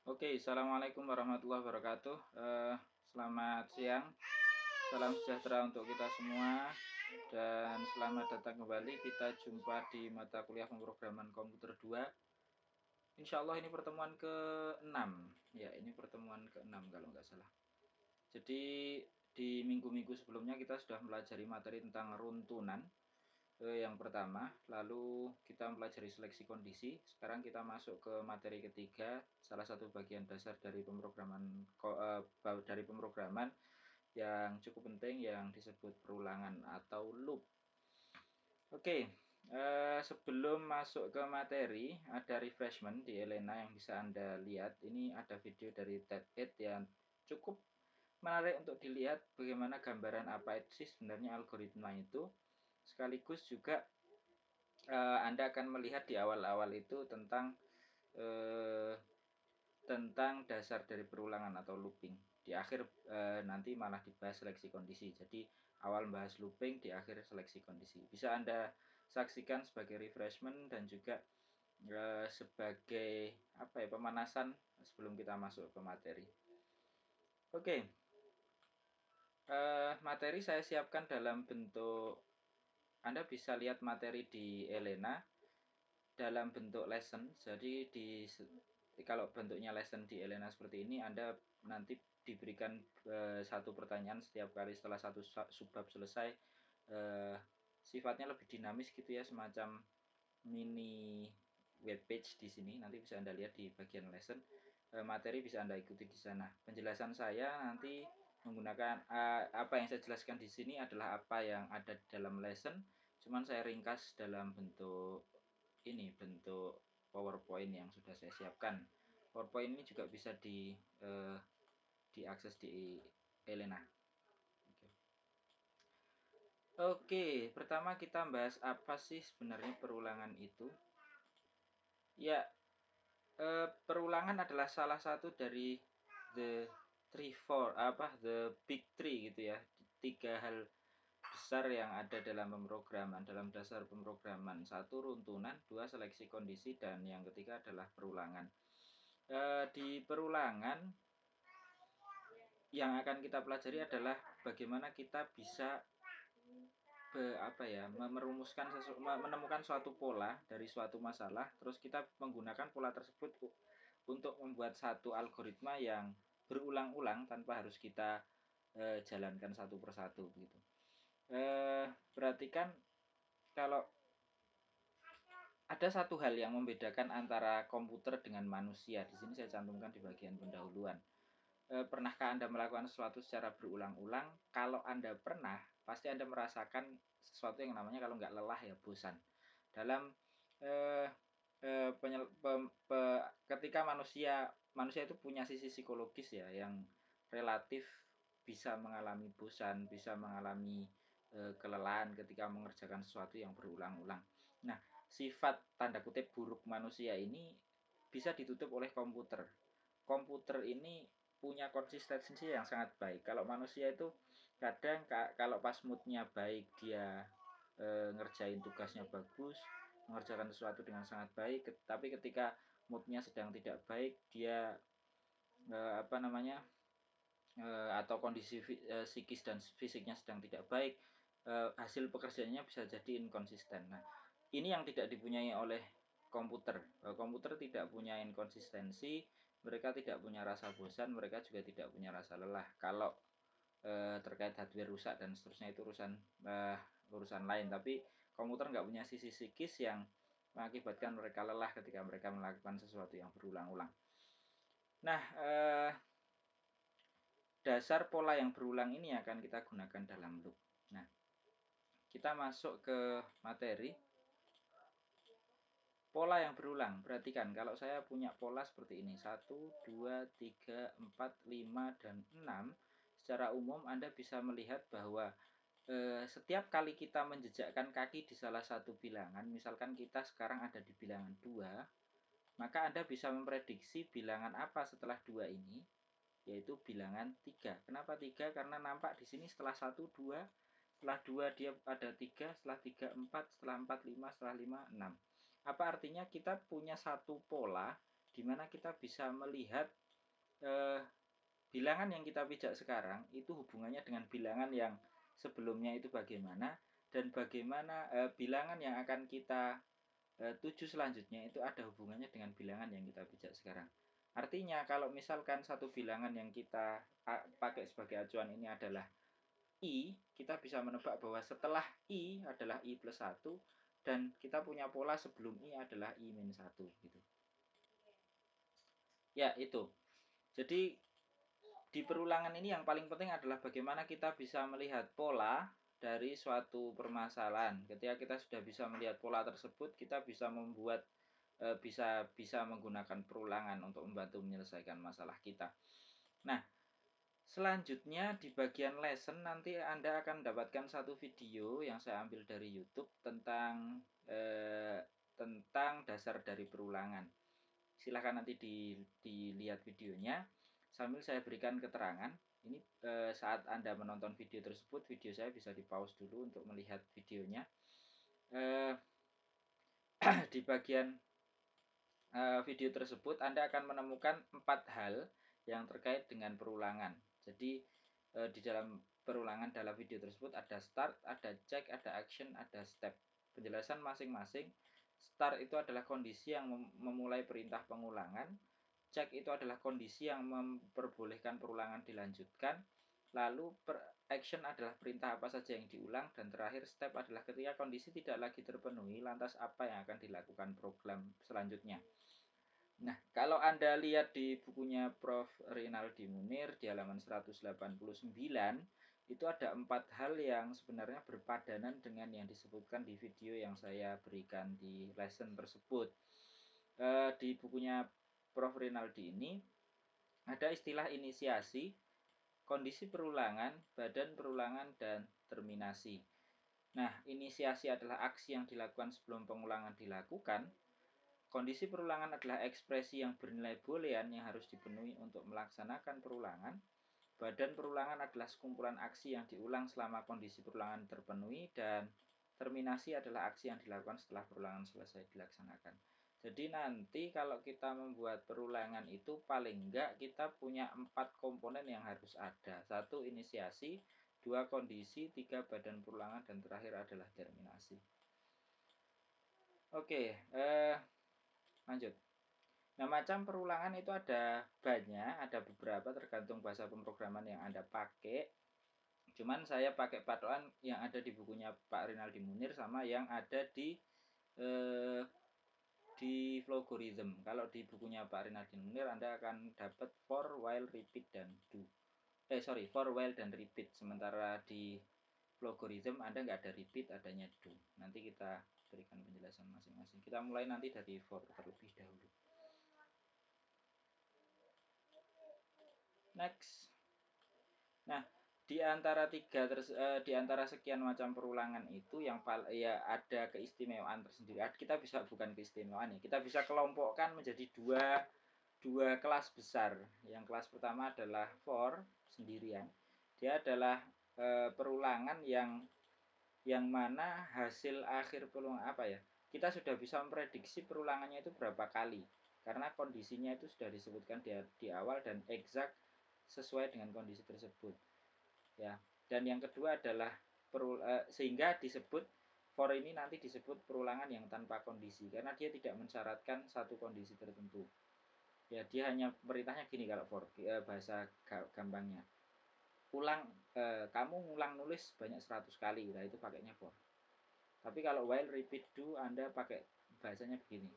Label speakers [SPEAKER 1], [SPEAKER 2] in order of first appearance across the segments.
[SPEAKER 1] Oke, assalamualaikum warahmatullahi wabarakatuh. Selamat siang, salam sejahtera untuk kita semua, dan selamat datang kembali. Kita jumpa di mata kuliah pemrograman komputer 2. Insya Allah ini pertemuan ke-6. Ya, ini pertemuan ke-6 kalau nggak salah. Jadi di minggu-minggu sebelumnya kita sudah pelajari materi tentang runtunan. Yang pertama, lalu kita mempelajari seleksi kondisi. Sekarang kita masuk ke materi ketiga, salah satu bagian dasar dari pemrograman yang cukup penting yang disebut perulangan atau loop. Oke, sebelum masuk ke materi, ada refreshment di Elena yang bisa Anda lihat. Ini ada video dari TED yang cukup menarik untuk dilihat bagaimana gambaran apa sih sebenarnya algoritma itu. Sekaligus juga Anda akan melihat di awal-awal itu tentang dasar dari perulangan atau looping. Di akhir nanti malah dibahas seleksi kondisi. Jadi awal bahas looping, di akhir seleksi kondisi. Bisa Anda saksikan sebagai refreshment dan juga sebagai pemanasan sebelum kita masuk ke materi. Oke, materi saya siapkan dalam bentuk, Anda bisa lihat materi di Elena dalam bentuk lesson. Jadi kalau bentuknya lesson di Elena seperti ini, Anda nanti diberikan satu pertanyaan setiap kali setelah satu subbab selesai. Sifatnya lebih dinamis gitu ya, semacam mini web page di sini. Nanti bisa Anda lihat di bagian lesson. Materi bisa Anda ikuti di sana. Penjelasan saya nanti menggunakan apa yang saya jelaskan di sini adalah apa yang ada di dalam lesson. Cuman saya ringkas dalam bentuk PowerPoint yang sudah saya siapkan. PowerPoint ini juga bisa diakses di Elena. Oke, pertama kita bahas apa sih sebenarnya perulangan itu. Ya, perulangan adalah salah satu dari the big three gitu ya. Tiga hal besar yang ada dalam pemrograman, dalam dasar pemrograman. Satu, runtunan; dua, seleksi kondisi; dan yang ketiga adalah perulangan. Di perulangan yang akan kita pelajari adalah bagaimana kita bisa menemukan suatu pola dari suatu masalah, terus kita menggunakan pola tersebut untuk membuat satu algoritma yang berulang-ulang tanpa harus kita jalankan satu persatu gitu. Perhatikan, kalau ada satu hal yang membedakan antara komputer dengan manusia, di sini saya cantumkan di bagian pendahuluan. Pernahkah Anda melakukan sesuatu secara berulang-ulang? Kalau Anda pernah, pasti Anda merasakan sesuatu yang namanya, kalau nggak lelah ya bosan. Dalam eh, ketika manusia itu punya sisi psikologis ya, yang relatif bisa mengalami bosan, bisa mengalami kelelahan ketika mengerjakan sesuatu yang berulang-ulang. Nah, sifat tanda kutip buruk manusia ini bisa ditutup oleh komputer. Komputer ini punya konsistensi yang sangat baik. Kalau manusia itu kadang kalau pas moodnya baik, dia ngerjain tugasnya bagus, mengerjakan sesuatu dengan sangat baik. Tapi ketika moodnya sedang tidak baik, dia atau kondisi psikis dan fisiknya sedang tidak baik, hasil pekerjaannya bisa jadi inkonsisten. Nah, ini yang tidak dipunyai oleh komputer. Komputer tidak punya inkonsistensi, mereka tidak punya rasa bosan, mereka juga tidak punya rasa lelah. Kalau terkait hardware rusak dan seterusnya itu urusan lain, tapi komputer nggak punya sisi psikis yang mengakibatkan mereka lelah ketika mereka melakukan sesuatu yang berulang-ulang. Nah, dasar pola yang berulang ini akan kita gunakan dalam loop. Nah, kita masuk ke materi. Pola yang berulang, perhatikan, kalau saya punya pola seperti ini, 1, 2, 3, 4, 5, dan 6, secara umum Anda bisa melihat bahwa setiap kali kita menjejakkan kaki di salah satu bilangan, misalkan kita sekarang ada di bilangan 2, maka Anda bisa memprediksi bilangan apa setelah 2 ini, yaitu bilangan 3. Kenapa 3? Karena nampak di sini setelah 1, 2, setelah 2 dia ada 3, setelah 3, 4, setelah 4, 5, setelah 5, 6. Apa artinya? Kita punya satu pola dimana kita bisa melihat bilangan yang kita pijak sekarang itu hubungannya dengan bilangan yang sebelumnya itu bagaimana, dan bagaimana bilangan yang akan kita tuju selanjutnya itu ada hubungannya dengan bilangan yang kita pijak sekarang. Artinya kalau misalkan satu bilangan yang kita pakai sebagai acuan ini adalah I, kita bisa menebak bahwa setelah I adalah I plus 1, dan kita punya pola sebelum I adalah I minus 1 gitu. Ya, itu. Jadi di perulangan ini yang paling penting adalah bagaimana kita bisa melihat pola dari suatu permasalahan. Ketika kita sudah bisa melihat pola tersebut, kita bisa membuat bisa menggunakan perulangan untuk membantu menyelesaikan masalah kita. Nah, selanjutnya di bagian lesson nanti Anda akan mendapatkan satu video yang saya ambil dari YouTube tentang dasar dari perulangan. Silahkan nanti dilihat videonya sambil saya berikan keterangan. Ini saat Anda menonton video tersebut, video saya bisa di pause dulu untuk melihat videonya. Di bagian video tersebut Anda akan menemukan 4 hal yang terkait dengan perulangan. Jadi di dalam perulangan dalam video tersebut ada start, ada check, ada action, ada step. Penjelasan masing-masing. Start itu adalah kondisi yang memulai perintah pengulangan. Check itu adalah kondisi yang memperbolehkan perulangan dilanjutkan. Lalu action adalah perintah apa saja yang diulang, dan terakhir step adalah ketika kondisi tidak lagi terpenuhi, lantas apa yang akan dilakukan program selanjutnya. Nah, kalau Anda lihat di bukunya Prof. Rinaldi Munir di halaman 189, itu ada 4 hal yang sebenarnya berpadanan dengan yang disebutkan di video yang saya berikan di lesson tersebut. Di bukunya Prof. Rinaldi ini ada istilah inisiasi, kondisi perulangan, badan perulangan, dan terminasi. Nah, inisiasi adalah aksi yang dilakukan sebelum pengulangan dilakukan. Kondisi perulangan adalah ekspresi yang bernilai boolean yang harus dipenuhi untuk melaksanakan perulangan. Badan perulangan adalah sekumpulan aksi yang diulang selama kondisi perulangan terpenuhi, dan terminasi adalah aksi yang dilakukan setelah perulangan selesai dilaksanakan. Jadi nanti kalau kita membuat perulangan itu paling enggak kita punya 4 komponen yang harus ada. 1 inisiasi, 2 kondisi, 3 badan perulangan, dan terakhir adalah terminasi. Oke, lanjut. Nah, macam perulangan itu ada banyak, ada beberapa tergantung bahasa pemrograman yang Anda pakai. Cuman saya pakai patokan yang ada di bukunya Pak Rinaldi Munir sama yang ada di Flowgorithm. Kalau di bukunya Pak Rinaldi Munir Anda akan dapat for, while, repeat, dan do. For, while, dan repeat. Sementara di Flowgorithm Anda nggak ada repeat, adanya do. Nanti kita berikan penjelasan masing-masing. Kita mulai nanti dari for terlebih dahulu. Next. Nah, di antara sekian macam perulangan itu yang ya ada keistimewaan tersendiri. Kita bisa bukan keistimewaan ya. Kita bisa kelompokkan menjadi dua kelas besar. Yang kelas pertama adalah for sendirian. Dia adalah perulangan yang mana hasil akhir perulangan apa ya? Kita sudah bisa memprediksi perulangannya itu berapa kali. Karena kondisinya itu sudah disebutkan di awal dan exact sesuai dengan kondisi tersebut. Ya. Dan yang kedua adalah sehingga disebut for ini nanti disebut perulangan yang tanpa kondisi karena dia tidak mensyaratkan satu kondisi tertentu. Ya, dia hanya perintahnya gini kalau for bahasa gampangnya. Kamu ngulang nulis banyak 100 kali, nah itu pakainya for. Tapi kalau while, repeat, do Anda pakai bahasanya begini.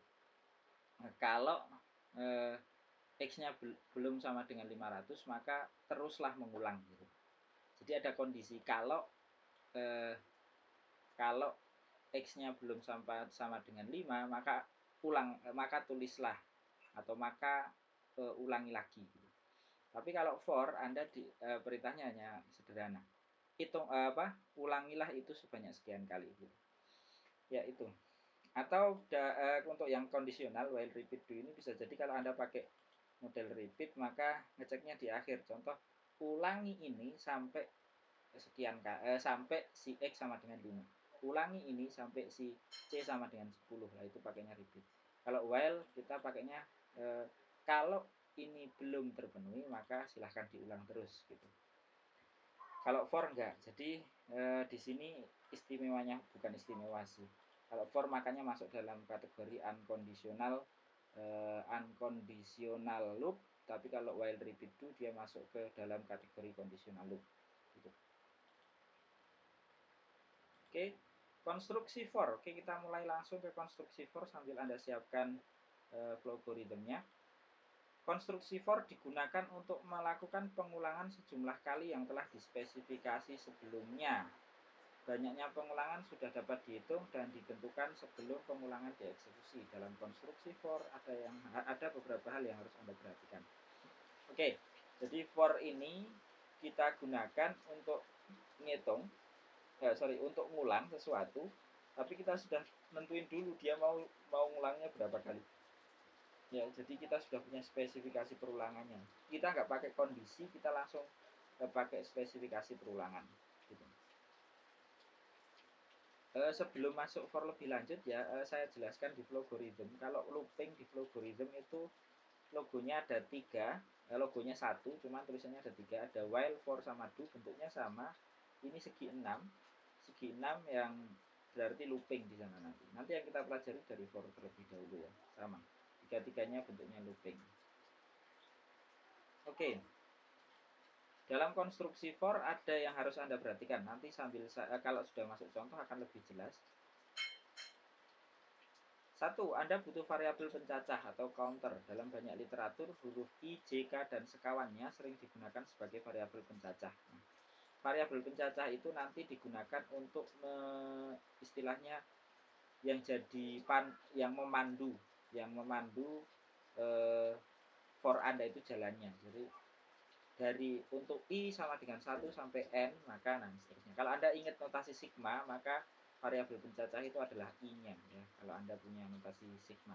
[SPEAKER 1] Kalau X-nya belum sama dengan 500 maka teruslah mengulang gitu. Jadi ada kondisi kalau X-nya belum sama dengan 5 maka tulislah atau maka ulangi lagi. Tapi kalau for Anda perintahnya hanya sederhana. Ulangilah itu sebanyak sekian kali gitu. Ya itu. Atau untuk yang kondisional while, repeat, do ini bisa jadi kalau Anda pakai model repeat maka ngeceknya di akhir. Contoh, ulangi ini sampai sekian sampai si X sama dengan 5. Ulangi ini sampai si C sama dengan 10. Nah, itu pakainya repeat. Kalau while kita pakainya Kalau ini belum terpenuhi maka silahkan diulang terus gitu. Kalau for enggak. Jadi di sini istimewanya bukan istimewa sih. Kalau for makanya masuk dalam kategori unconditional loop, tapi kalau while repeat do dia masuk ke dalam kategori conditional loop gitu. Oke, konstruksi for. Oke, kita mulai langsung ke konstruksi for sambil Anda siapkan algoritmnya. Konstruksi for digunakan untuk melakukan pengulangan sejumlah kali yang telah dispesifikasi sebelumnya. Banyaknya pengulangan sudah dapat dihitung dan ditentukan sebelum pengulangan dieksekusi. Dalam konstruksi for ada beberapa hal yang harus Anda perhatikan. Oke, jadi for ini kita gunakan untuk ngitung, untuk ngulang sesuatu, tapi kita sudah nentuin dulu dia mau ngulangnya berapa kali. Ya, jadi kita sudah punya spesifikasi perulangannya. Kita nggak pakai kondisi, kita langsung pakai spesifikasi perulangan. Gitu. Sebelum masuk for lebih lanjut ya, saya jelaskan di algorithm. Kalau looping di algorithm itu logonya ada 3, logonya 1, cuman tulisannya ada 3. Ada while, for, sama do, bentuknya sama. Ini segi 6, yang berarti looping di sana nanti. Nanti yang kita pelajari dari for terlebih dahulu ya, sama. Tiga-tiganya bentuknya looping. Oke. Dalam konstruksi for ada yang harus Anda perhatikan. Nanti sambil kalau sudah masuk contoh akan lebih jelas. Satu, Anda butuh variabel pencacah atau counter. Dalam banyak literatur, huruf I, J, K, dan sekawannya sering digunakan sebagai variabel pencacah. Variabel pencacah itu nanti digunakan untuk istilahnya yang memandu for Anda itu jalannya. Jadi dari untuk I sama dengan 1 sampai N, maka seterusnya. Kalau Anda ingat notasi sigma, maka variabel pencacah itu adalah I-nya ya. Kalau Anda punya notasi sigma.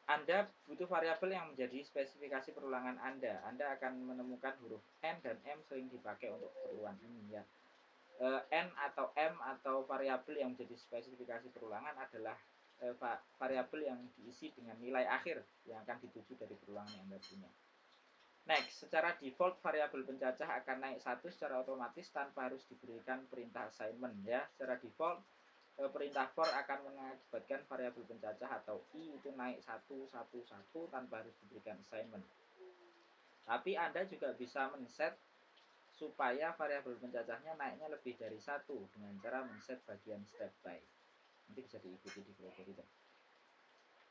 [SPEAKER 1] Anda butuh variabel yang menjadi spesifikasi perulangan Anda. Anda akan menemukan huruf N dan M sering dipakai untuk keperluan ini ya. N atau M atau variabel yang menjadi spesifikasi perulangan adalah variabel yang diisi dengan nilai akhir yang akan dituju dari perulangan yang Anda punya. Next, secara default variabel pencacah akan naik 1 secara otomatis tanpa harus diberikan perintah assignment ya. Secara default perintah for akan mengakibatkan variabel pencacah atau I itu naik 1 tanpa harus diberikan assignment. Tapi Anda juga bisa men-set supaya variabel pencacahnya naiknya lebih dari 1 dengan cara men-set bagian step by. Nanti bisa diikuti di algoritma.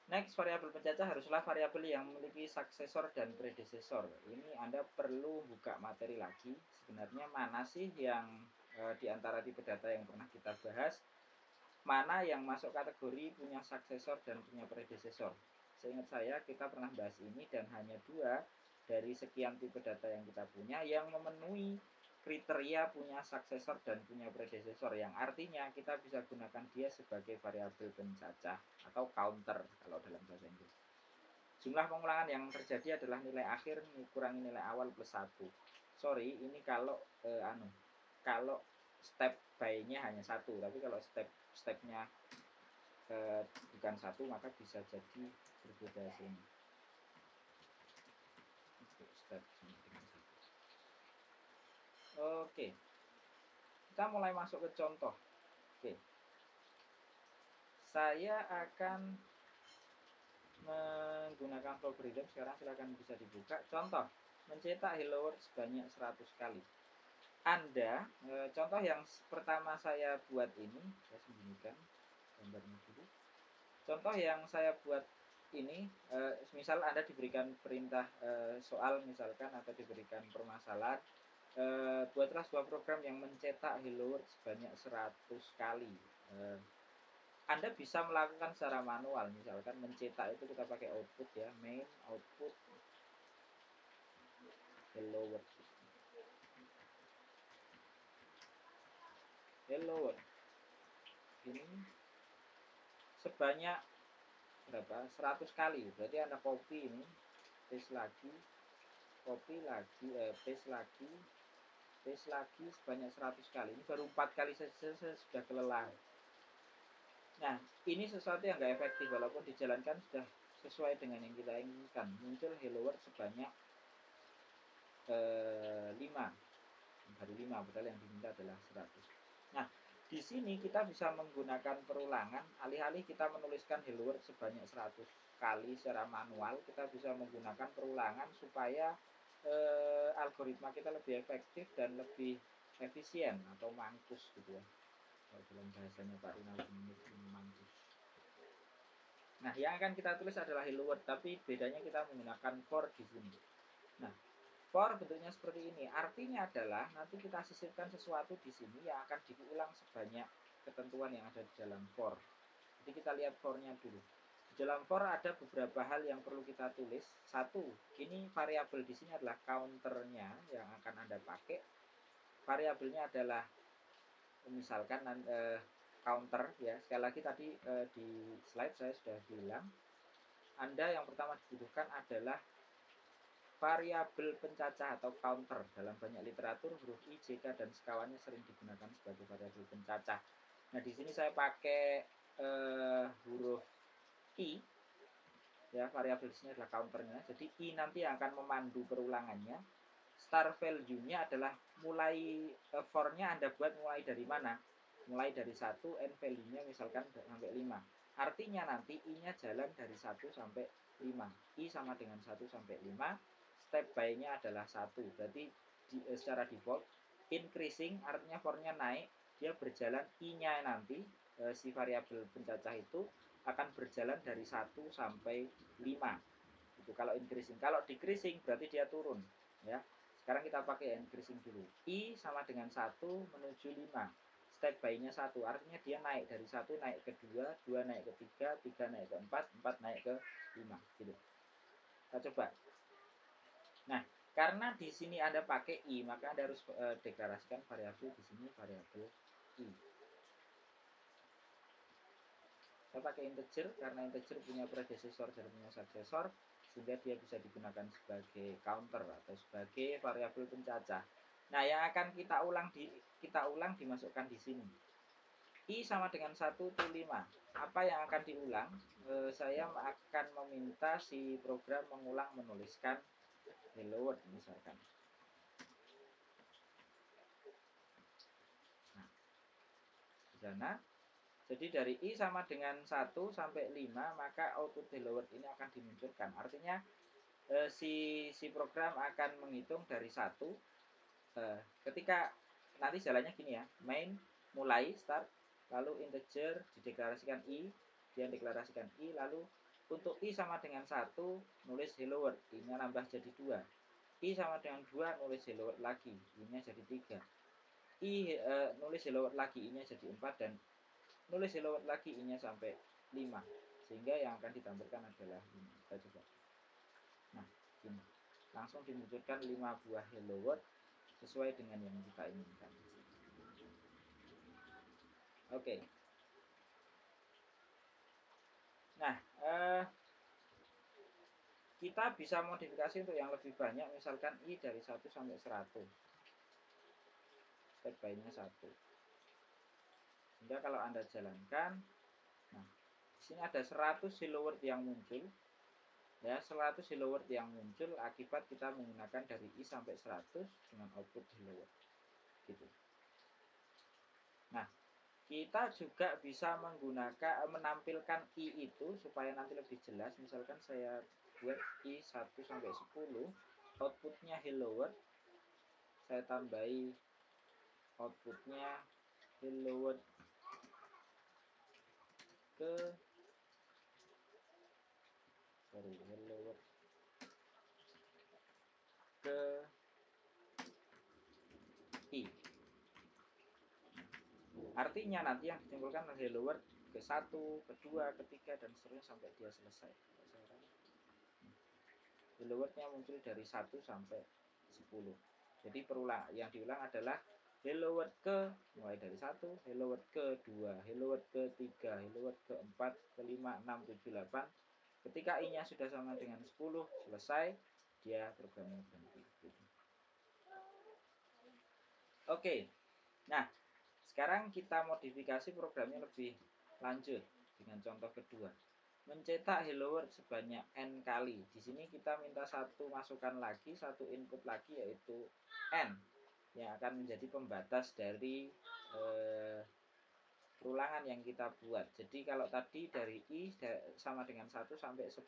[SPEAKER 1] Next, variabel pencacah haruslah variabel yang memiliki suksesor dan predesesor. Ini Anda perlu buka materi lagi. Sebenarnya mana sih yang di antara tipe data yang pernah kita bahas, mana yang masuk kategori punya suksesor dan punya predesesor. Seingat saya kita pernah bahas ini dan hanya 2 dari sekian tipe data yang kita punya yang memenuhi kriteria punya suksesor dan punya predesesor, yang artinya kita bisa gunakan dia sebagai variabel pencacah atau counter kalau dalam bahasa Inggris. Jumlah pengulangan yang terjadi adalah nilai akhir kurangi nilai awal plus 1. Sorry, ini kalau kalau step by-nya hanya 1, tapi kalau stepnya bukan 1 maka bisa jadi berbeda hasilnya. Step sama dengan 1. Oke. Kita mulai masuk ke contoh. Oke. Saya akan menggunakan algorithm. Sekarang silakan bisa dibuka. Contoh, mencetak hello world sebanyak 100 kali. Anda, contoh yang pertama saya buat ini, saya sembunyikan gambarnya dulu. Contoh yang saya buat ini, misal Anda diberikan perintah soal misalkan atau diberikan permasalahan, buatlah sebuah program yang mencetak hello world sebanyak 100 kali. Anda bisa melakukan secara manual, misalkan mencetak itu kita pakai output ya, main output hello world. Hello world. Ini sebanyak berapa? 100 kali. Berarti Anda copy ini, paste lagi, copy lagi, paste lagi sebanyak 100 kali. Ini baru 4 kali saja saya sudah kelelahan. Nah, ini sesuatu yang nggak efektif walaupun dijalankan sudah sesuai dengan yang kita inginkan. Muncul hello world sebanyak 5, baru 5, padahal yang diminta adalah 100. Nah, di sini kita bisa menggunakan perulangan. Alih-alih kita menuliskan hello world sebanyak 100 kali secara manual, kita bisa menggunakan perulangan supaya algoritma kita lebih efektif dan lebih efisien atau mangkus gitu ya. Kalau dalam bahasanya Pak Rinaldi mangkus. Nah, yang akan kita tulis adalah hello world, tapi bedanya kita menggunakan for di sini. Nah, for bentuknya seperti ini. Artinya adalah nanti kita sisipkan sesuatu di sini yang akan diulang sebanyak ketentuan yang ada di dalam for. Jadi kita lihat for-nya dulu. Di dalam for ada beberapa hal yang perlu kita tulis. Satu, ini variabel di sini adalah counternya yang akan Anda pakai. Variabelnya adalah misalkan counter ya. Sekali lagi tadi di slide saya sudah bilang, Anda yang pertama dibutuhkan adalah variabel pencacah atau counter. Dalam banyak literatur huruf I, J, K dan sekawannya sering digunakan sebagai variabel pencacah. Nah, di sini saya pakai huruf I ya, variabel di sini adalah counternya. Jadi I nanti akan memandu perulangannya. Start value-nya adalah mulai for-nya Anda buat mulai dari mana? Mulai dari 1, end value-nya misalkan sampai 5. Artinya nanti I-nya jalan dari 1 sampai 5. I sama dengan 1 sampai 5. Step by-nya adalah 1. Berarti secara default increasing artinya for-nya naik, dia berjalan I-nya nanti si variabel pencacah itu akan berjalan dari 1 sampai 5. Itu kalau increasing. Kalau decreasing berarti dia turun ya. Sekarang kita pakai increasing dulu. I sama dengan 1 menuju 5. Step by-nya 1. Artinya dia naik dari 1 naik ke 2, 2 naik ke 3, 3 naik ke 4, 4 naik ke 5 gitu. Kita coba. Nah, karena di sini Anda pakai I, maka Anda harus deklarasikan variabel di sini variabel I. Saya pakai integer karena integer punya predecessor dan punya successor, sehingga dia bisa digunakan sebagai counter atau sebagai variabel pencacah. Nah, yang akan kita ulang dimasukkan di sini. I sama dengan 1 to 5. Apa yang akan diulang? Saya akan meminta si program mengulang menuliskan hello world misalkan. Nah, di sana. Jadi dari I sama dengan 1 sampai 5, maka output hello world ini akan dimunculkan. Artinya si program akan menghitung dari 1. Ketika nanti jalannya gini ya, main mulai start, lalu integer dideklarasikan I, dia deklarasikan I, lalu untuk I sama dengan 1 nulis hello world, I-nya nambah jadi 2. I sama dengan 2 nulis hello world lagi, I-nya jadi 3. Nulis hello world lagi, I-nya jadi 4 dan nulis hello world lagi I-nya sampai 5. Sehingga yang akan ditampilkan adalah ini. Kita coba. Nah, ini langsung dimunculkan 5 buah hello world sesuai dengan yang kita inginkan. Oke. Nah, kita bisa modifikasi untuk yang lebih banyak, misalkan I dari 1 sampai 100. Step by-nya 1. Sehingga kalau Anda jalankan, nah, di sini ada 100 hello world yang muncul. Ya, 100 hello world yang muncul akibat kita menggunakan dari I sampai 100 dengan output hello world. Gitu. Nah, kita juga bisa menampilkan I itu supaya nanti lebih jelas. Misalkan saya buat I 1 sampai 10, outputnya hello world. Saya tambahi outputnya hello world ke hello world ke I. Artinya nanti yang ditimbulkan adalah hello world ke 1, ke 2, ke 3 dan seterusnya sampai dia selesai. Hello world-nya muncul dari 1 sampai 10. Jadi yang diulang adalah hello world ke mulai dari 1, hello world ke 2, hello world ke 3, hello world ke 4, ke 5, 6, 7, 8. Ketika I-nya sudah sama dengan 10, selesai, dia programnya berhenti. Oke. Nah, sekarang kita modifikasi programnya lebih lanjut dengan contoh kedua. mencetak hello world sebanyak n kali. Di sini kita minta satu masukan lagi, satu input lagi yaitu n yang akan menjadi pembatas dari ulangan yang kita buat. Jadi kalau tadi dari i sama dengan 1 sampai 10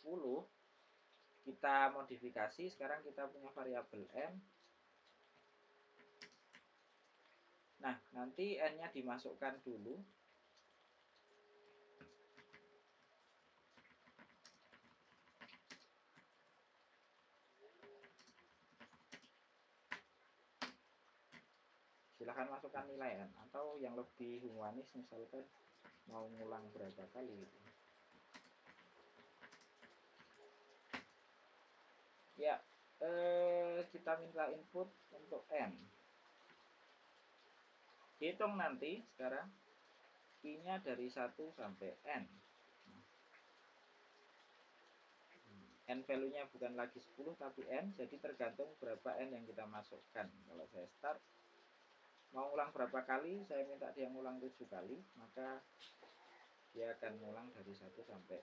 [SPEAKER 1] kita modifikasi, sekarang kita punya variabel n. Nah, nanti n-nya dimasukkan dulu. Silahkan masukkan nilai n, atau yang lebih humanis misalkan mau ngulang berapa kali gitu. Ya, kita minta input untuk n. Hitung nanti sekarang i-nya dari 1 sampai n. N value-nya bukan lagi 10 tapi n, jadi tergantung berapa n yang kita masukkan. Kalau saya start mau ulang berapa kali, saya minta dia ngulang 7 kali, maka dia akan ngulang dari 1 sampai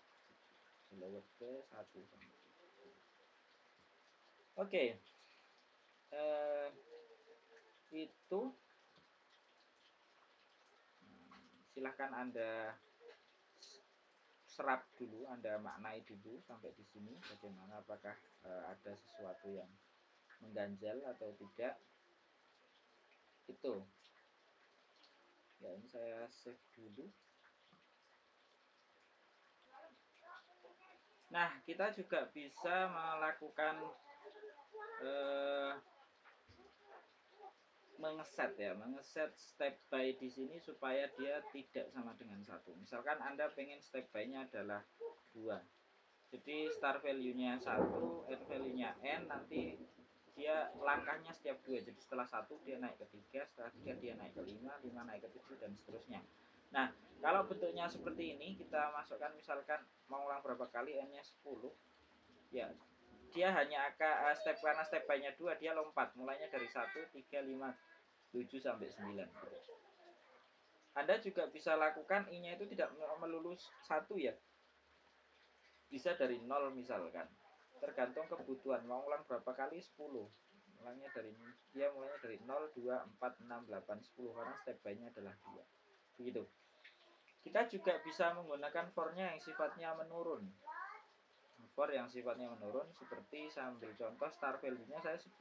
[SPEAKER 1] 7, ke 1 sampai 7. Oke, itu silahkan Anda serap dulu, Anda maknai dulu sampai di sini bagaimana, apakah ada sesuatu yang mengganjal atau tidak. Itu ya, ini saya save dulu. Nah, kita juga bisa melakukan mengeset step by di sini supaya dia tidak sama dengan 1. Misalkan Anda pengen step by-nya adalah 2. Jadi start value-nya 1, end value-nya n, nanti dia langkahnya setiap 2. Jadi setelah 1 dia naik ke 3, setelah 3 dia naik ke 5, 5 naik ke 7 dan seterusnya. Nah, kalau bentuknya seperti ini, kita masukkan misalkan mau ulang berapa kali, n-nya 10. Ya, dia hanya akan karena step by-nya 2, dia lompat mulainya dari 1, 3, 5, 7 sampai 9. Anda juga bisa lakukan i-nya itu tidak melulu 1 ya. Bisa dari 0 misalkan. Tergantung kebutuhan. Mau ulang berapa kali? 10. Mulainya dari 0, 2, 4, 6, 8, 10 karena step by-nya adalah 2. Begitu. Kita juga bisa menggunakan for-nya yang sifatnya menurun. For yang sifatnya menurun seperti saya ambil contoh start value-nya saya 10.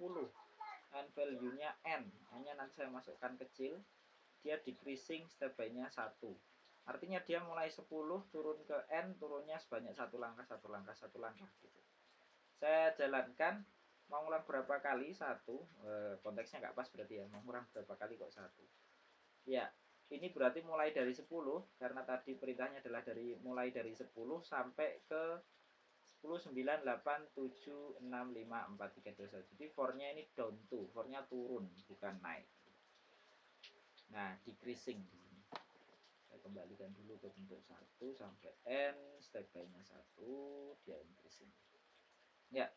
[SPEAKER 1] End value-nya n. N-nya nanti saya masukkan kecil. Dia decreasing step by-nya 1. Artinya dia mulai 10 turun ke n, turunnya sebanyak satu langkah gitu. Saya jalankan, mau ulang berapa kali? 1. Konteksnya nggak pas berarti ya, mau ulang berapa kali kok 1. Ya, ini berarti mulai dari 10 karena tadi perintahnya adalah mulai dari 10 sampai ke 10, 9, 8, 7, 6, 5, 4, 3, 2, 1. Jadi for-nya ini down to, for-nya turun bukan naik. Nah, decreasing di sini. Saya kembalikan dulu ke bentuk 1 sampai n, step by-nya 1, dia increasing. Ya,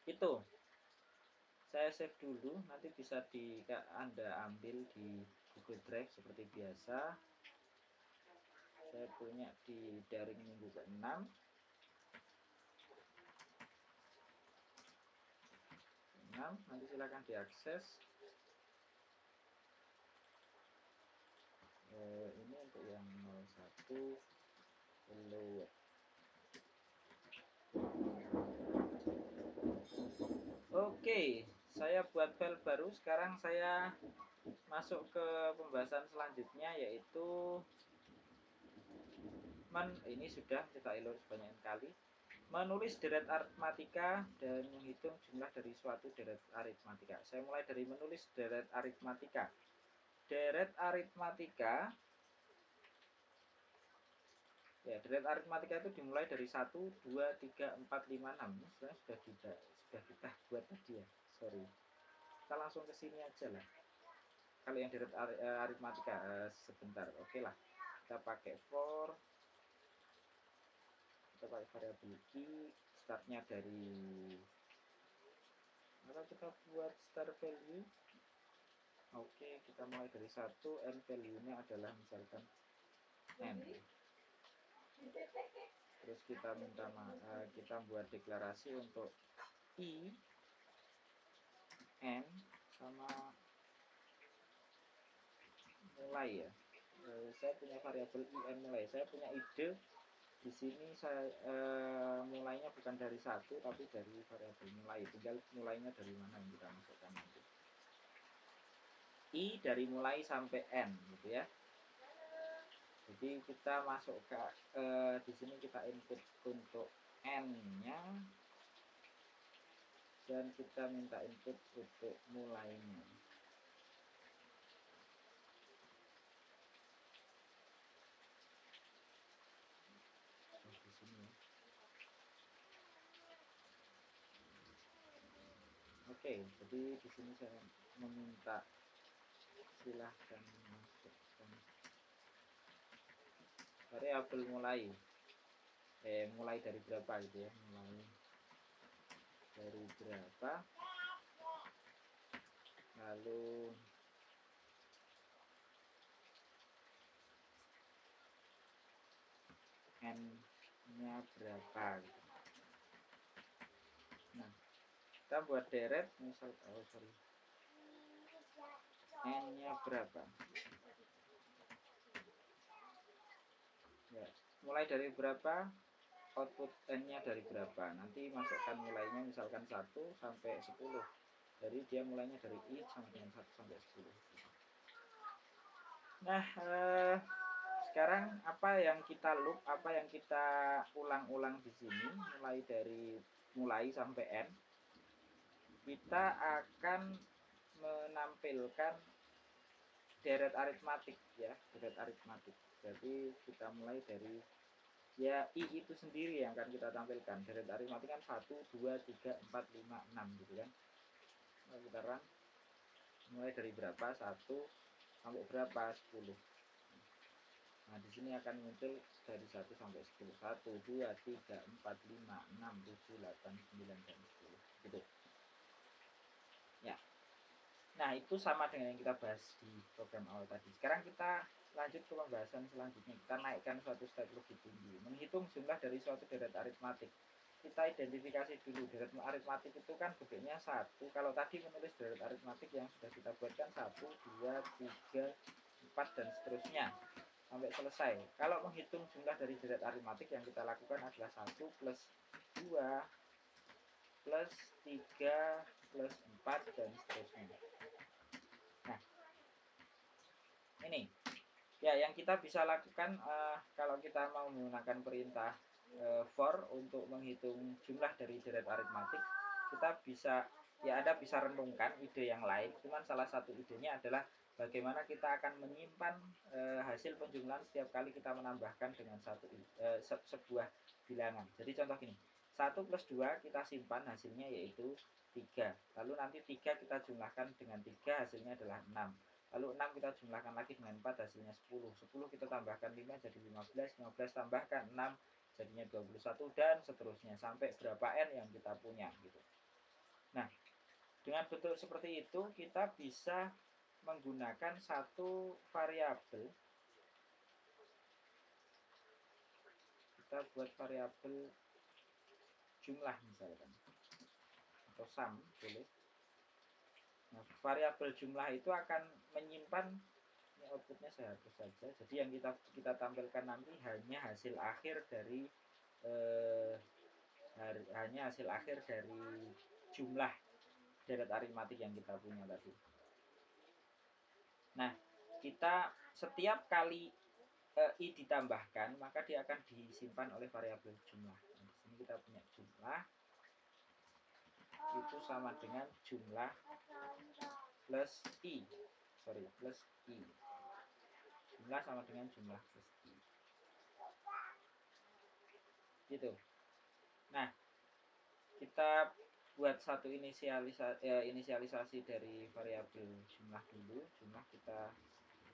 [SPEAKER 1] itu. Saya save dulu, nanti bisa Anda ambil di Google Drive seperti biasa. Saya punya di daring minggu ke-6. Nanti silakan diakses. Ini untuk yang 01 hello. Oke, saya buat file baru. Sekarang saya masuk ke pembahasan selanjutnya, yaitu ini sudah kita elor sebanyak kali. Menulis deret aritmatika dan menghitung jumlah dari suatu deret aritmatika. Saya mulai dari menulis deret aritmatika. Deret aritmatika, ya, deret aritmatika itu dimulai dari 1, 2, 3, 4, 5, 6. Ini sebenarnya sudah kita buat tadi ya. Sorry. Kita langsung ke sini aja lah. Kalau yang deret aritmatika sebentar. Oke lah. Kita pakai for, kita pakai variabel key, startnya dari, maka kita buat start value. Oke, kita mulai dari 1, n value-nya adalah misalkan n. Terus kita buat deklarasi untuk I, N, sama mulai ya. Saya punya variabel IN mulai. Saya punya ide di sini saya mulainya bukan dari satu tapi dari variabel mulai. Tinggal mulainya dari mana yang kita masukkan nanti. I dari mulai sampai N gitu ya. Jadi kita masuk ke di sini kita input untuk N-nya dan kita minta input untuk mulainya. Di sini ya. Oke, jadi di sini saya meminta silahkan masukkan variabel mulai. Mulai dari berapa gitu ya? Mulai dari berapa? Lalu N-nya berapa gitu. Nah, kita buat deret misal N-nya berapa? Ya, mulai dari berapa? Output N-nya dari berapa? Nanti masukkan mulainya misalkan 1 sampai 10. Jadi dia mulainya dari I sama dengan 1 sampai 10. Nah, sekarang apa yang kita loop, apa yang kita ulang-ulang di sini mulai sampai N, kita akan menampilkan deret aritmatik ya, deret aritmatik. Jadi kita mulai dari ya I itu sendiri yang akan kita tampilkan. Deret aritmatik kan 1, 2, 3, 4, 5, 6 gitu kan. Nah, kita run mulai dari berapa? 1 sampai berapa? 10. Nah, di sini akan muncul dari 1 sampai 10. 1, 2, 3, 4, 5, 6, 7, 8, 9, dan 10. Gitu. Ya. Nah, itu sama dengan yang kita bahas di program awal tadi. Sekarang kita lanjut ke pembahasan selanjutnya. Kita naikkan suatu step lebih tinggi. Menghitung jumlah dari suatu deret aritmatik. Kita identifikasi dulu deret aritmatik itu kan bentuknya 1. Kalau tadi menulis deret aritmatik yang sudah kita buatkan 1, 2, 3, 4, dan seterusnya sampai selesai. Kalau menghitung jumlah dari deret aritmatik yang kita lakukan adalah 1 plus 2 plus 3 plus 4 dan seterusnya. Nah, ini ya yang kita bisa lakukan kalau kita mau menggunakan perintah for untuk menghitung jumlah dari deret aritmatik, kita bisa ya Anda bisa renungkan ide yang lain. Cuman salah satu idenya adalah bagaimana kita akan menyimpan hasil penjumlahan setiap kali kita menambahkan dengan sebuah bilangan. Jadi contoh gini, 1 plus 2 kita simpan hasilnya yaitu 3. Lalu nanti 3 kita jumlahkan dengan 3 hasilnya adalah 6. Lalu 6 kita jumlahkan lagi dengan 4 hasilnya 10. 10 kita tambahkan 5 jadi 15. 15 tambahkan 6 jadinya 21 dan seterusnya sampai berapa N yang kita punya gitu. Nah, dengan bentuk seperti itu kita bisa menggunakan satu variabel. Kita buat variabel jumlah misalkan atau sum boleh. Nah, variabel jumlah itu akan menyimpan ini outputnya saya hapus saja. Jadi yang kita tampilkan nanti hanya hasil akhir dari hanya hasil akhir dari jumlah deret aritmatik yang kita punya tadi. Nah, kita setiap kali I ditambahkan maka dia akan disimpan oleh variabel jumlah. Nah, di sini kita punya jumlah itu sama dengan jumlah plus I. Plus I. Jumlah sama dengan jumlah plus I. Gitu. Nah, kita buat satu inisialisasi dari variabel jumlah dulu. Jumlah kita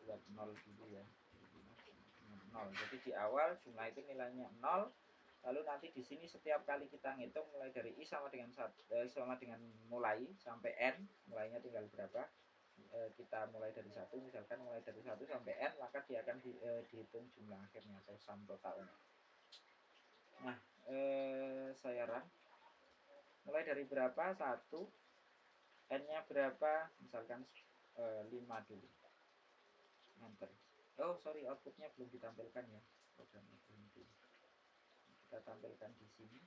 [SPEAKER 1] buat 0 dulu ya. Jumlah sama dengan 0. Jadi di awal jumlah itu nilainya 0. Lalu nanti di sini setiap kali kita ngitung mulai dari I sama dengan mulai sampai N, mulainya tinggal berapa? Kita mulai dari 1, misalkan mulai dari 1 sampai N, maka dia akan dihitung jumlah akhirnya atau sum totalnya. Nah, saya run. Mulai dari berapa? 1. N-nya berapa? Misalkan 5 dulu. Enter. Oh, sorry, outputnya belum ditampilkan ya. Programnya berhenti. Kita tampilkan di sini.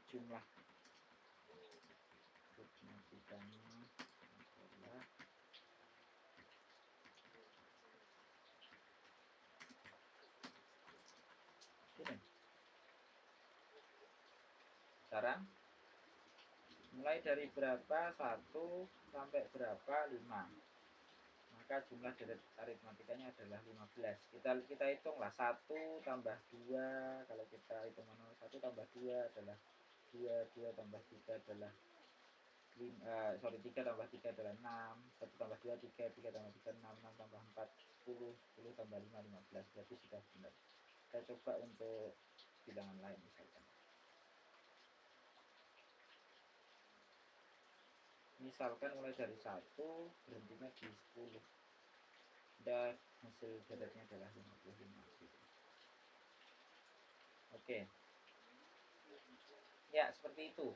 [SPEAKER 1] Jumlah aritmatikanya adalah ini. Sekarang mulai dari berapa? 1 sampai berapa? 5. Maka jumlah dari aritmatikanya adalah 15. Kita hitunglah 1 tambah 2. Kalau kita hitung manual, 1 tambah 2 adalah 2, 2 tambah 3 adalah 3 tambah 3 adalah 6, 1 tambah 2 3, 3 tambah 3 6, 6 tambah 4 10, 10 tambah 5 15. Berarti sudah benar. Kita coba untuk bilangan lain misalkan. Misalkan mulai dari 1 berhentinya di 10. Dan hasil daratnya adalah 55 gitu. Oke. Ya, seperti itu.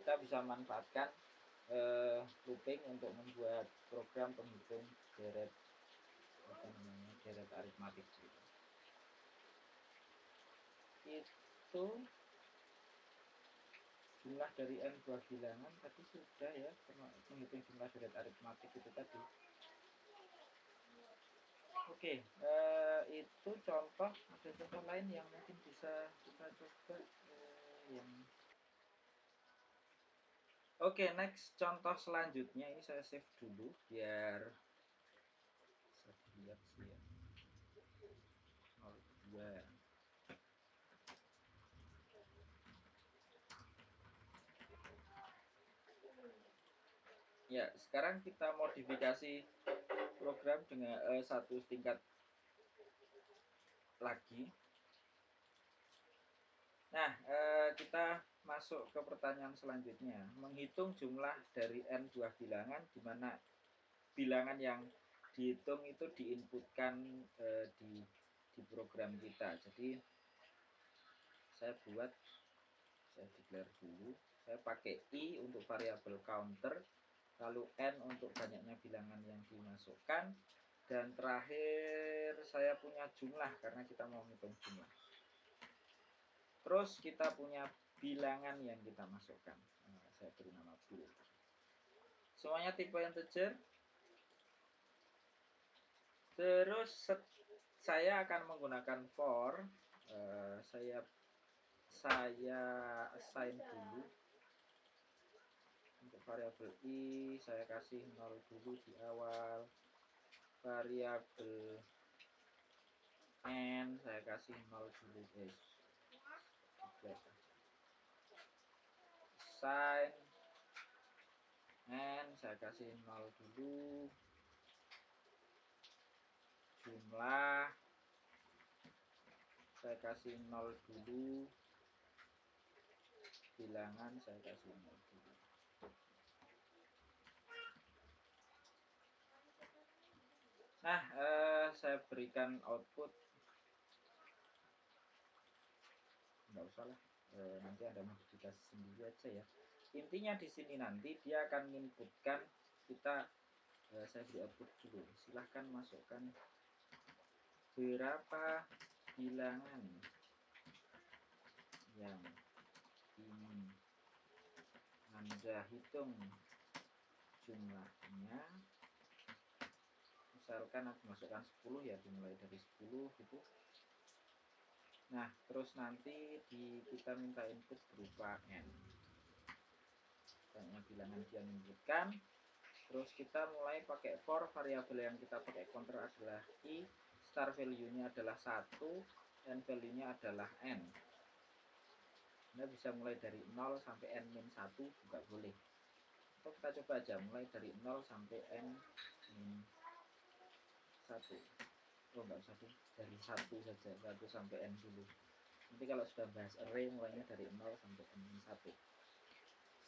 [SPEAKER 1] Kita bisa manfaatkan looping untuk membuat program penghitung deret deret aritmatik gitu. Itu jumlah dari n buah bilangan tadi sudah ya, menghitung jumlah deret aritmatik itu tadi. Oke, itu contoh. Ada contoh lain yang mungkin bisa kita coba yang Oke, next contoh selanjutnya ini saya save dulu biar bisa dilihat sih ya. 02. Ya, sekarang kita modifikasi program dengan satu tingkat lagi. Nah, kita masuk ke pertanyaan selanjutnya. Menghitung jumlah dari n buah bilangan di mana bilangan yang dihitung itu diinputkan di program kita. Jadi saya declare dulu. Saya pakai i untuk variabel counter, lalu n untuk banyaknya bilangan yang dimasukkan, dan terakhir saya punya jumlah karena kita mau menghitung jumlah. Terus kita punya bilangan yang kita masukkan. Nah, saya beri nama blue. Semuanya tipe integer. Terus saya akan menggunakan for. Saya assign dulu untuk variabel i. Saya kasih 0 dulu di awal. Variabel n saya kasih 0 dulu guys. Assign n saya kasih 0 dulu. Jumlah saya kasih 0 dulu. Bilangan saya kasih 0 dulu. Nah, saya berikan output. Nggak usah lah, nanti ada modifikasi sendiri aja ya. Intinya di sini nanti dia akan menginputkan kita. Saya beri output dulu. Silahkan masukkan berapa bilangan yang ingin Anda hitung jumlahnya. Misalkan aku masukkan 10 ya, dimulai dari 10 gitu. Nah, terus nanti kita minta input berupa n. Banyak bilangan dia inputkan. Terus kita mulai pakai for. Variabel yang kita pakai counter adalah i. Start value-nya adalah 1. And value-nya adalah n. Anda bisa mulai dari 0 sampai n min 1 juga boleh. Atau kita coba aja mulai dari 0 sampai n min 1. Oh, enggak usah dari 1 saja, 1 sampai n dulu. Nanti kalau sudah bahas array mulainya dari 0 sampai n min 1.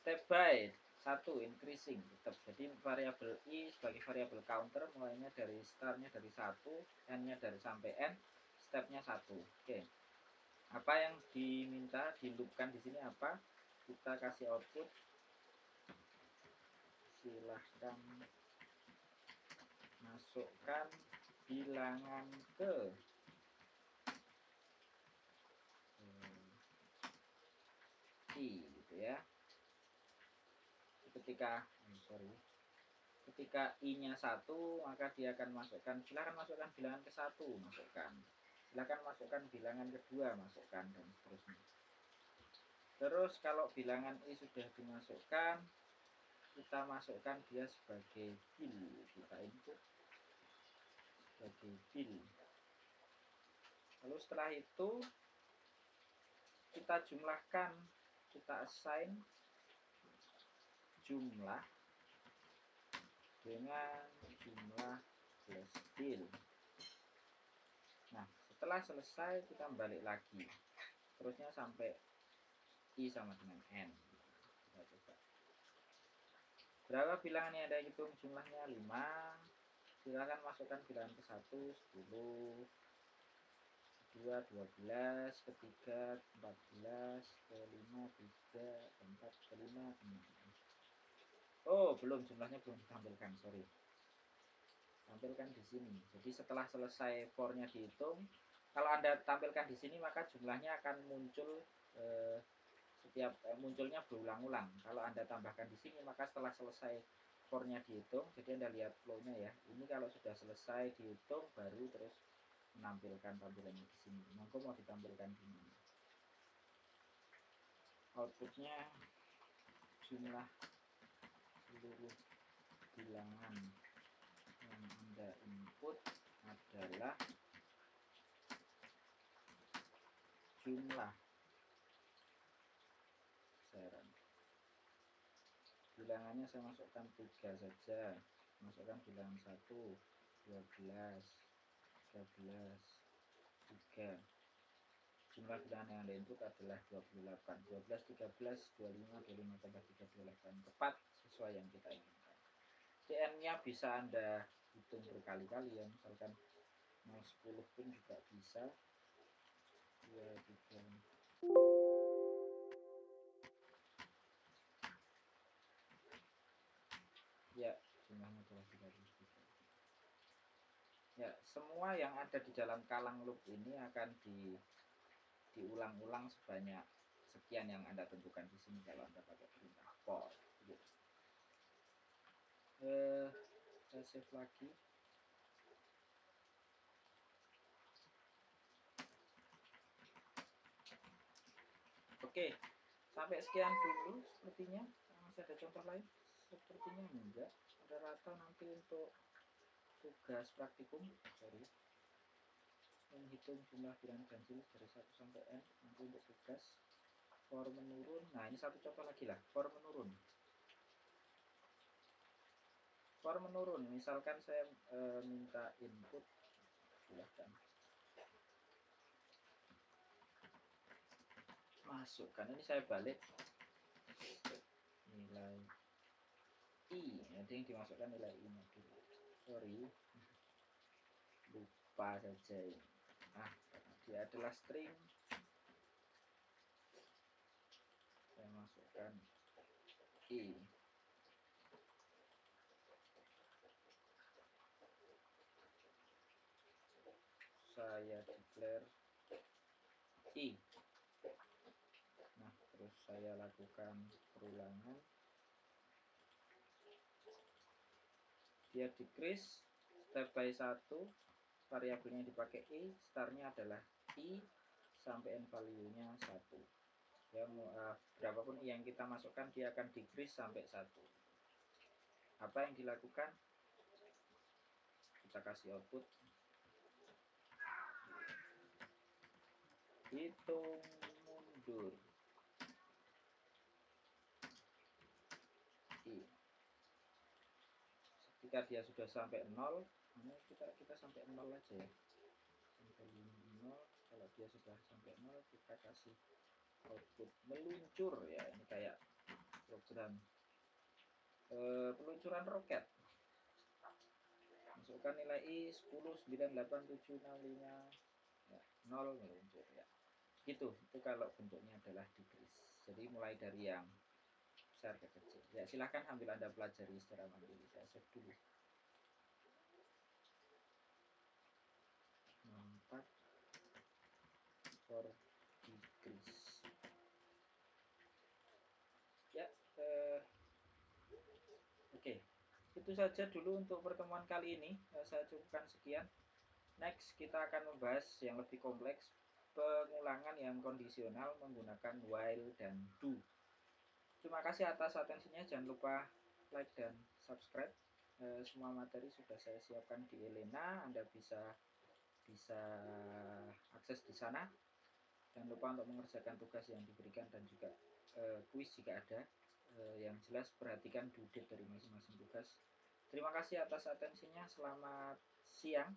[SPEAKER 1] Step by 1 increasing tetap. Jadi variabel i sebagai variabel counter mulainya dari startnya dari 1, n-nya dari sampai n, stepnya 1. Oke. Apa yang diminta diloopkan di sini apa? Kita kasih output, silahkan masukkan bilangan ke i gitu ya. Ketika i-nya 1, maka dia akan masukkan, silakan masukkan bilangan ke 1, masukkan. Silakan masukkan bilangan kedua, masukkan, dan seterusnya. Terus kalau bilangan i sudah dimasukkan, kita masukkan dia sebagai bil, kita input sebagai bil. Lalu setelah itu kita jumlahkan, kita assign jumlah dengan jumlah plus bil. Nah, setelah selesai kita balik lagi, terusnya sampai i sama dengan n. Kita coba. Berapa bilangan yang ada hitung jumlahnya? 5. Silakan masukkan bilangan ke 1, 10, kedua 12, ketiga 14, kelima 3, keempat kelima 6. Oh, belum, jumlahnya belum ditampilkan, sorry. Tampilkan di sini. Jadi setelah selesai for-nya dihitung, kalau Anda tampilkan di sini maka jumlahnya akan muncul munculnya berulang-ulang. Kalau Anda tambahkan di sini maka setelah selesai for-nya dihitung, jadi Anda lihat flow-nya ya. Ini kalau sudah selesai dihitung baru terus menampilkan tampilannya di sini. Monggo mau ditampilkan di mana? Outputnya jumlah seluruh bilangan yang Anda input adalah jumlah saran. Bilangannya saya masukkan 3 saja. Masukkan bilangan 1, 12, 13, 3. Jumlah bilangan yang Anda input adalah 28. 12, 13, 25, 25 tambah 3, 28. Tepat sesuai yang kita inginkan. CN-nya bisa Anda hitung berkali-kali ya. Misalkan mau 10 pun juga bisa. 2, 3. Ya, jumlahnya adalah 33. Ya, semua yang ada di dalam kalang loop ini akan diulang-ulang sebanyak sekian yang Anda tentukan di sini kalau Anda pakai perintah for. Gitu. Saya save lagi. Oke, sampai sekian dulu sepertinya. Masih ada contoh lain? Sepertinya enggak. Ada rata nanti untuk tugas praktikum. Sorry. Menghitung jumlah bilangan ganjil dari 1 sampai n. Nanti untuk tugas for menurun. Nah, ini satu contoh lagi lah. For menurun. For menurun. Misalkan saya minta input, silahkan masukkan. Ini saya balik nilai i. Nanti yang dimasukkan nilai i nya dulu. Sorry, lupa saja ini. Dia adalah string. Saya masukkan i. Saya declare i. Nah, terus saya lakukan perulangan. Dia decrease step by 1. Variabelnya dipakai i, startnya adalah i sampai n value-nya 1. Ya, berapapun i yang kita masukkan dia akan decrease sampai 1. Apa yang dilakukan? Kita kasih output hitung mundur i. Ketika dia sudah sampai 0, ini kita sampai 0 aja ya. Sampai 0, kalau dia sudah sampai 0 kita kasih output meluncur ya. Ini kayak program peluncuran roket. Masukkan nilai I 109875 ya, 0 meluncur ya. Gitu, itu kalau bentuknya adalah degrees. Jadi mulai dari yang besar ke kecil. Ya silahkan ambil Anda pelajari secara mandiri. Saya save dulu. 4 for degrees. Ya, oke. Itu saja dulu untuk pertemuan kali ini. Saya cukupkan sekian. Next, kita akan membahas yang lebih kompleks, pengulangan yang kondisional menggunakan while dan do. Terima kasih atas atensinya. Jangan lupa like dan subscribe. Semua materi sudah saya siapkan di Elena. Anda bisa akses di sana. Jangan lupa untuk mengerjakan tugas yang diberikan dan juga kuis jika ada. Yang jelas perhatikan due date dari masing-masing tugas. Terima kasih atas atensinya. Selamat siang.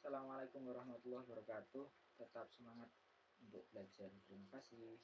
[SPEAKER 1] Assalamualaikum warahmatullahi wabarakatuh. Tetap semangat untuk belajar. Terima kasih.